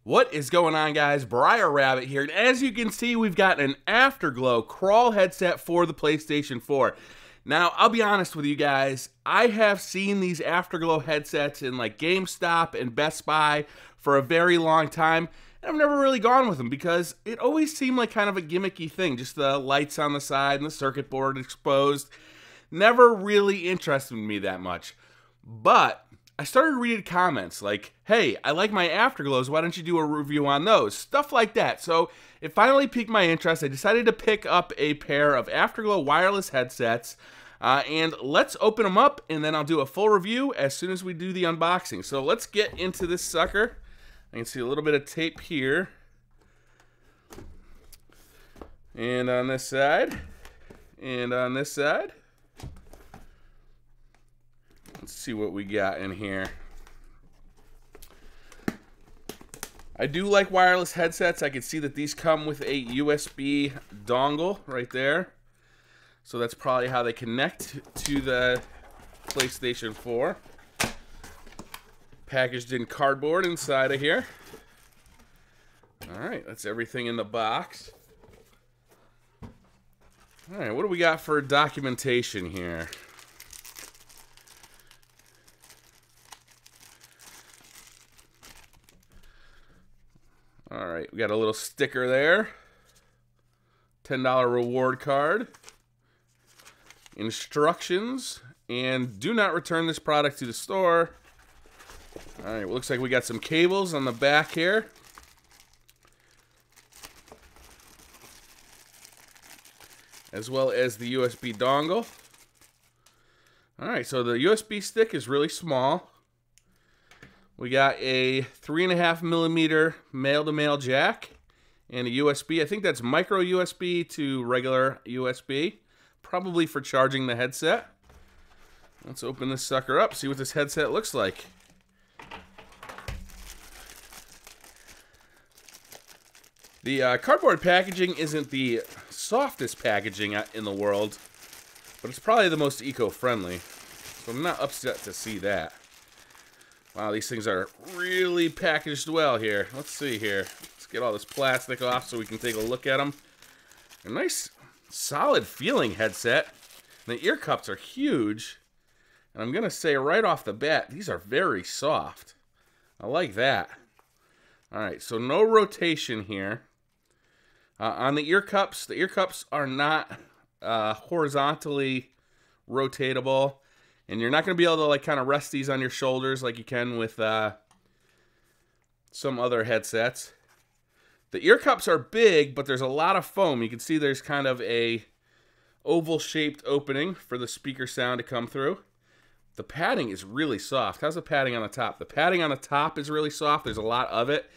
What is going on, guys? BriarRabbit here, and as you can see, we've got an Afterglow KRAL headset for the PlayStation 4. Now, I'll be honest with you guys, I have seen these Afterglow headsets in like GameStop and Best Buy for a very long time, and I've never really gone with them because it always seemed like kind of a gimmicky thing, just the lights on the side and the circuit board exposed. Never really interested me that much, but I started reading comments like, hey, I like my Afterglows, why don't you do a review on those? Stuff like that. So it finally piqued my interest. I decided to pick up a pair of Afterglow wireless headsets, and let's open them up, and then I'll do a full review as soon as we do the unboxing. So let's get into this sucker. I can see a little bit of tape here, and on this side, and on this side. Let's see what we got in here. I do like wireless headsets. I can see that these come with a USB dongle right there. So that's probably how they connect to the PlayStation 4. Packaged in cardboard inside of here. Alright, that's everything in the box. Alright, what do we got for documentation here? Alright, we got a little sticker there. $10 reward card. Instructions. And do not return this product to the store. Alright, looks like we got some cables on the back here. As well as the USB dongle. Alright, so the USB stick is really small. We got a 3.5mm male-to-male jack and a USB. I think that's micro USB to regular USB. Probably for charging the headset. Let's open this sucker up, see what this headset looks like. The cardboard packaging isn't the softest packaging in the world, but it's probably the most eco-friendly. So I'm not upset to see that. Wow, these things are really packaged well here. Let's see here. Let's get all this plastic off so we can take a look at them. A nice, solid feeling headset. And the ear cups are huge. And I'm going to say right off the bat, these are very soft. I like that. Alright, so no rotation here. On the ear cups are not horizontally rotatable. And you're not going to be able to like kind of rest these on your shoulders like you can with some other headsets. The ear cups are big, but there's a lot of foam. You can see there's kind of a oval-shaped opening for the speaker sound to come through. The padding is really soft. How's the padding on the top? The padding on the top is really soft. There's a lot of it.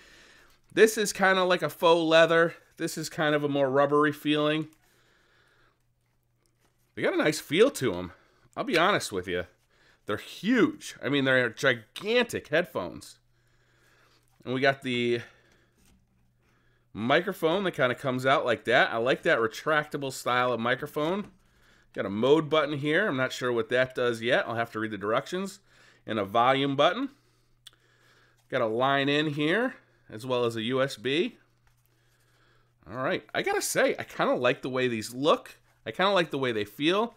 This is kind of like a faux leather. This is kind of a more rubbery feeling. They got a nice feel to them. I'll be honest with you. They're huge. I mean, they're gigantic headphones. And we got the microphone that kind of comes out like that. I like that retractable style of microphone. Got a mode button here. I'm not sure what that does yet. I'll have to read the directions. And a volume button. Got a line in here, as well as a USB. All right. I gotta say, I kind of like the way these look. I kind of like the way they feel.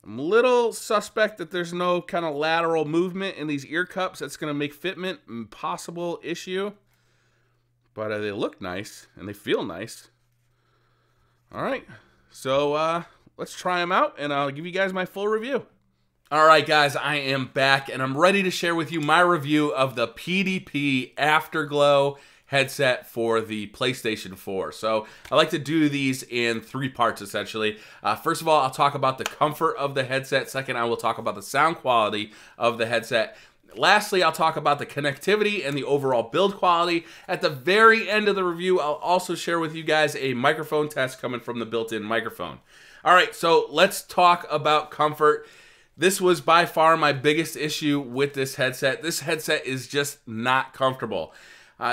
I'm a little suspect that there's no kind of lateral movement in these ear cups. That's going to make fitment an impossible issue. But they look nice, and they feel nice. All right, so let's try them out, and I'll give you guys my full review. All right, guys, I am back, and I'm ready to share with you my review of the PDP Afterglow headset for the PlayStation 4. So I like to do these in 3 parts, essentially. First of all, I'll talk about the comfort of the headset. Second, I will talk about the sound quality of the headset. Lastly, I'll talk about the connectivity and the overall build quality. At the very end of the review, I'll also share with you guys a microphone test coming from the built-in microphone. All right, so let's talk about comfort. This was by far my biggest issue with this headset. This headset is just not comfortable.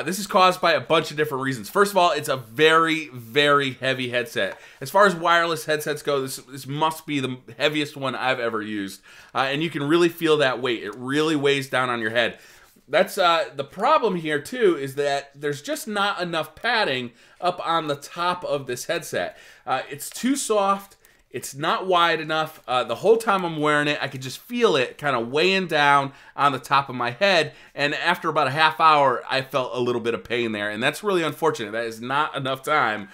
This is caused by a bunch of different reasons. First of all, it's a very, very heavy headset. As far as wireless headsets go, this must be the heaviest one I've ever used. And you can really feel that weight. It really weighs down on your head. That's the problem here, too, is that there's just not enough padding up on the top of this headset. It's too soft. It's not wide enough. The whole time I'm wearing it, I could just feel it kind of weighing down on the top of my head. And after about a half hour, I felt a little bit of pain there. And that's really unfortunate. That is not enough time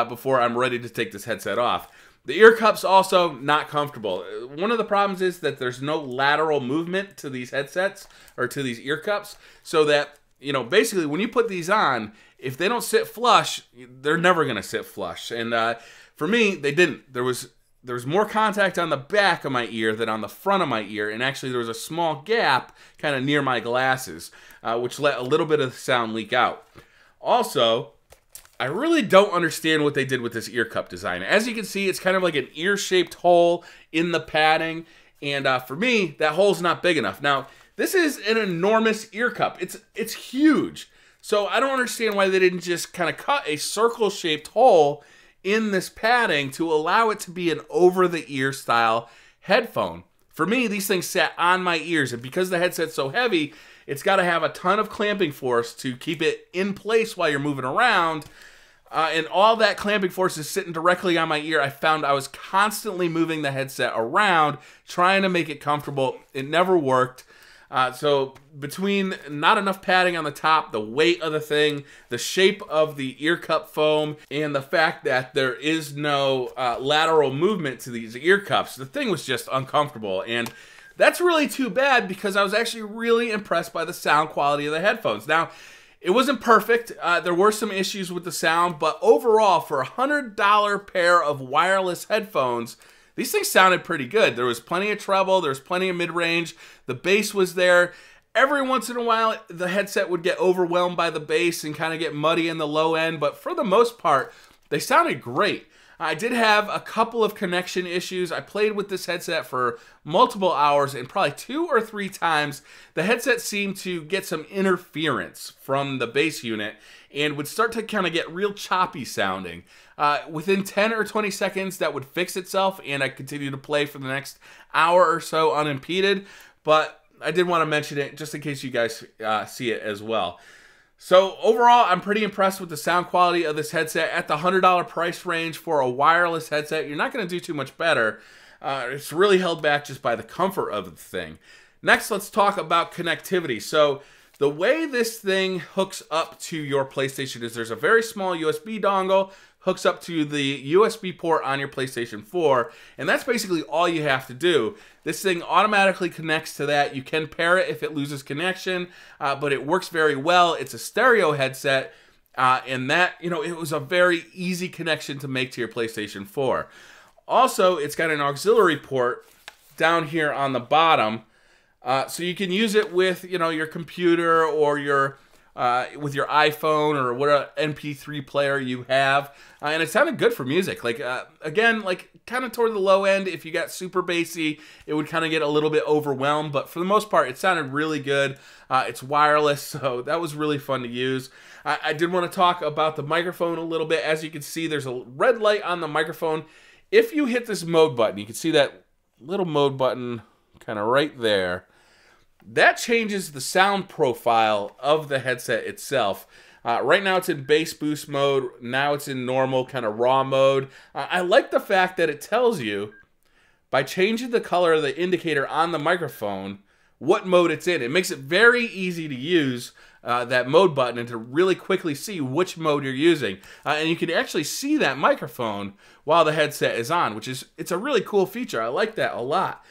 before I'm ready to take this headset off. The ear cups also not comfortable. One of the problems is that there's no lateral movement to these headsets or to these ear cups. So that, you know, basically when you put these on, if they don't sit flush, they're never going to sit flush. And for me, they didn't. There was more contact on the back of my ear than on the front of my ear, and actually there was a small gap kind of near my glasses, which let a little bit of the sound leak out. Also, I really don't understand what they did with this ear cup design. As you can see, it's kind of like an ear-shaped hole in the padding, and for me, that hole's not big enough. Now, this is an enormous ear cup. It's huge, so I don't understand why they didn't just kind of cut a circle-shaped hole in this padding to allow it to be an over-the-ear style headphone. For me, these things sat on my ears, and because the headset's so heavy, it's got to have a ton of clamping force to keep it in place while you're moving around. And all that clamping force is sitting directly on my ear. I found I was constantly moving the headset around, trying to make it comfortable. It never worked. So between not enough padding on the top, the weight of the thing, the shape of the ear cup foam, and the fact that there is no lateral movement to these ear cups, the thing was just uncomfortable. And that's really too bad because I was actually really impressed by the sound quality of the headphones. Now, it wasn't perfect. There were some issues with the sound, but overall, for a $100 pair of wireless headphones, these things sounded pretty good. There was plenty of treble, there was plenty of mid-range, the bass was there. Every once in a while, the headset would get overwhelmed by the bass and kind of get muddy in the low end, but for the most part, they sounded great. I did have a couple of connection issues. I played with this headset for multiple hours, and probably 2 or 3 times, the headset seemed to get some interference from the bass unit and would start to kind of get real choppy sounding. Within 10 or 20 seconds, that would fix itself, and I continued to play for the next hour or so unimpeded, but I did want to mention it just in case you guys see it as well. So overall, I'm pretty impressed with the sound quality of this headset at the $100 price range for a wireless headset. You're not going to do too much better. It's really held back just by the comfort of the thing. Next, let's talk about connectivity. So the way this thing hooks up to your PlayStation is there's a very small USB dongle, hooks up to the USB port on your PlayStation 4, and that's basically all you have to do. This thing automatically connects to that. You can pair it if it loses connection, but it works very well. It's a stereo headset, and that, you know, it was a very easy connection to make to your PlayStation 4. Also, it's got an auxiliary port down here on the bottom, so you can use it with, you know, your computer or your with your iPhone or what MP3 player you have, and it sounded good for music. Like again, like kind of toward the low end. If you got super bassy, it would kind of get a little bit overwhelmed, but for the most part, it sounded really good. It's wireless, so that was really fun to use. I did want to talk about the microphone a little bit. As you can see, there's a red light on the microphone. If you hit this mode button, you can see that little mode button kind of right there. That changes the sound profile of the headset itself. Right now it's in bass boost mode. Now it's in normal kind of raw mode. I like the fact that it tells you by changing the color of the indicator on the microphone what mode it's in. It makes it very easy to use that mode button and to really quickly see which mode you're using. And you can actually see that microphone while the headset is on, which is, it's a really cool feature. I like that a lot.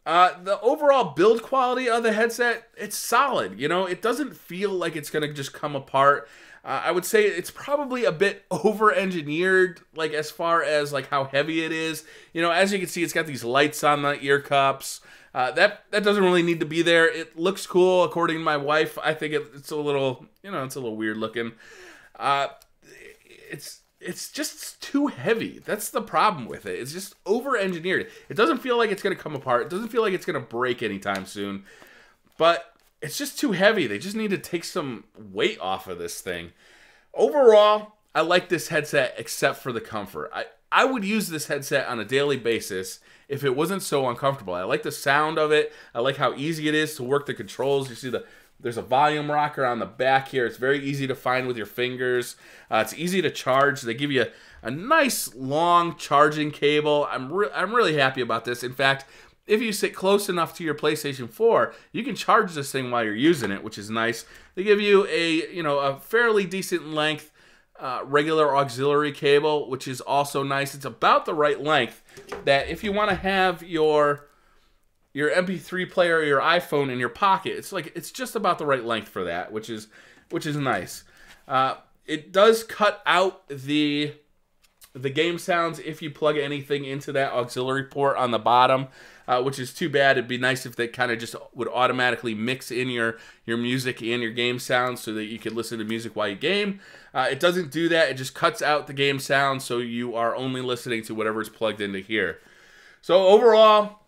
The overall build quality of the headset, it's solid. You know, it doesn't feel like it's going to just come apart. I would say it's probably a bit over-engineered, like as far as like how heavy it is. You know, as you can see, it's got these lights on the ear cups. That doesn't really need to be there. It looks cool, according to my wife. I think it's a little, you know, it's a little weird looking. It's just too heavy. That's the problem with it. It's just over-engineered. It doesn't feel like it's going to come apart. It doesn't feel like it's going to break anytime soon. But it's just too heavy. They just need to take some weight off of this thing. Overall, I like this headset except for the comfort. I would use this headset on a daily basis if it wasn't so uncomfortable. I like the sound of it. I like how easy it is to work the controls. You see there's a volume rocker on the back here. It's very easy to find with your fingers. It's easy to charge. They give you a nice long charging cable. I'm really happy about this. In fact, if you sit close enough to your PlayStation 4, you can charge this thing while you're using it, which is nice. They give you a fairly decent length regular auxiliary cable, which is also nice. It's about the right length that if you want to have your MP3 player or your iPhone in your pocket, it's just about the right length for that, which is nice. It does cut out the game sounds if you plug anything into that auxiliary port on the bottom, which is too bad. It'd be nice if they kind of just would automatically mix in your music and your game sounds so that you could listen to music while you game. It doesn't do that. It just cuts out the game sound, so you are only listening to whatever's plugged into here. So overall,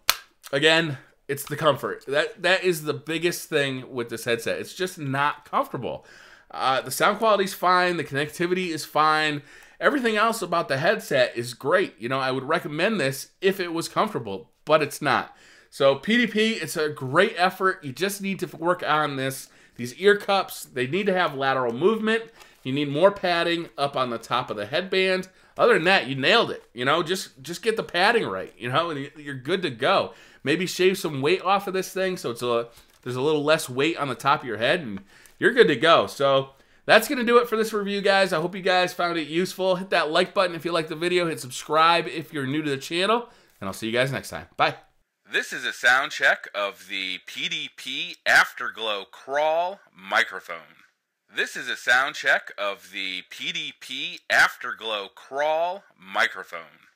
again, it's the comfort. That is the biggest thing with this headset. It's just not comfortable. The sound quality is fine. The connectivity is fine. Everything else about the headset is great. I would recommend this if it was comfortable, but it's not. So PDP, it's a great effort. You just need to work on these ear cups. They need to have lateral movement. You need more padding up on the top of the headband. Other than that, you nailed it. Just get the padding right, and you're good to go. Maybe shave some weight off of this thing so there's a little less weight on the top of your head, and you're good to go. So that's going to do it for this review, guys. I hope you guys found it useful. Hit that like button if you liked the video. Hit subscribe if you're new to the channel, and I'll see you guys next time. Bye. This is a sound check of the PDP Afterglow KRAL microphone. This is a sound check of the PDP Afterglow KRAL microphone.